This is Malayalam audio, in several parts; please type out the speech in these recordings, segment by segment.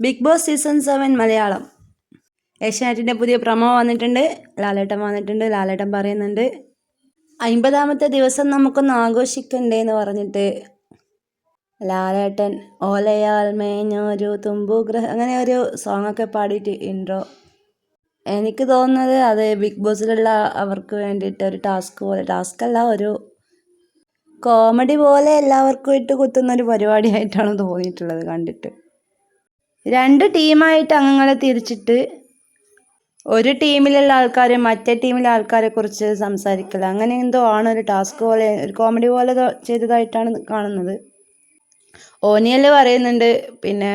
ബിഗ് ബോസ് സീസൺ 7 മലയാളം ഏഷ്യാനെറ്റിൻ്റെ പുതിയ പ്രൊമോ വന്നിട്ടുണ്ട്. ലാലേട്ടൻ വന്നിട്ടുണ്ട്. ലാലേട്ടൻ പറയുന്നുണ്ട് 50ാമത്തെ ദിവസം നമുക്കൊന്ന് ആഘോഷിക്കണ്ടേന്ന് പറഞ്ഞിട്ട് ലാലേട്ടൻ ഓലയാൽ മേഞ്ഞൊരു തുമ്പുഗ്രഹം അങ്ങനെ ഒരു സോങ്ങൊക്കെ പാടിയിട്ട് ഇൻട്രോ. എനിക്ക് തോന്നുന്നത് അത് ബിഗ് ബോസിലുള്ള അവർക്ക് വേണ്ടിയിട്ട് ഒരു ടാസ്കല്ല, ഒരു കോമഡി പോലെ എല്ലാവർക്കും ഇട്ട് കുത്തുന്ന ഒരു പരിപാടിയായിട്ടാണ് തോന്നിയിട്ടുള്ളത് കണ്ടിട്ട്. 2 ടീമായിട്ട് അംഗങ്ങളെ തിരിച്ചിട്ട് ഒരു ടീമിലുള്ള ആൾക്കാർ മറ്റേ ടീമിലെ ആൾക്കാരെ കുറിച്ച് സംസാരിക്കൽ, അങ്ങനെ എന്തോ ആണ്. ഒരു ടാസ്ക് പോലെ, ഒരു കോമഡി പോലെ ചെയ്തതായിട്ടാണ് കാണുന്നത്. ഓനിയൽ പറയുന്നുണ്ട്, പിന്നെ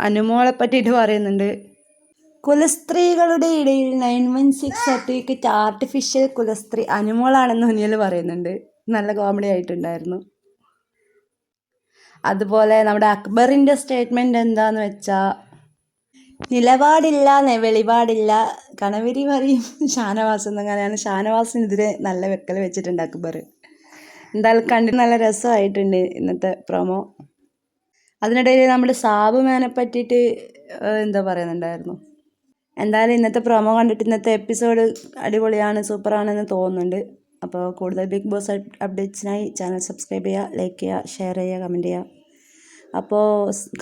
അനുമോളെ പറ്റിയിട്ട് പറയുന്നുണ്ട്. കുലസ്ത്രീകളുടെ ഇടയിൽ 916 സർട്ടിഫിക്കറ്റ് ആർട്ടിഫിഷ്യൽ കുലസ്ത്രീ അനുമോളാണെന്ന് ഓനിയൽ പറയുന്നുണ്ട്. നല്ല കോമഡി ആയിട്ടുണ്ടായിരുന്നു. അതുപോലെ നമ്മുടെ അക്ബറിൻ്റെ സ്റ്റേറ്റ്മെൻറ്റ് എന്താന്ന് വെച്ചാൽ, നിലപാടില്ല വെളിപാടില്ല കണവരി പറയും ഷാനവാസ് എന്നങ്ങനെയാണ്. ഷാനവാസിനെതിരെ നല്ല വെക്കൽ വെച്ചിട്ടുണ്ട് അക്ബർ. എന്തായാലും കണ്ടിട്ട് നല്ല രസമായിട്ടുണ്ട് ഇന്നത്തെ പ്രൊമോ. അതിനിടയിൽ നമ്മുടെ സാബു മേനെ പറ്റിയിട്ട് എന്താ പറയുന്നുണ്ടായിരുന്നു. എന്തായാലും ഇന്നത്തെ പ്രൊമോ കണ്ടിട്ട് ഇന്നത്തെ എപ്പിസോഡ് അടിപൊളിയാണ്, സൂപ്പറാണെന്ന് തോന്നുന്നുണ്ട്. അപ്പോൾ കൂടുതൽ ബിഗ് ബോസ് അപ്ഡേറ്റ്സിനായി ചാനൽ സബ്സ്ക്രൈബ് ചെയ്യുക, ലൈക്ക് ചെയ്യുക, ഷെയർ ചെയ്യുക, കമൻറ്റ് ചെയ്യുക. അപ്പോൾ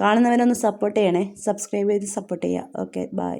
കാണുന്നവരൊന്ന് സപ്പോർട്ട് ചെയ്യണേ. സബ്സ്ക്രൈബ് ചെയ്ത് സപ്പോർട്ട് ചെയ്യുക. Okay, by.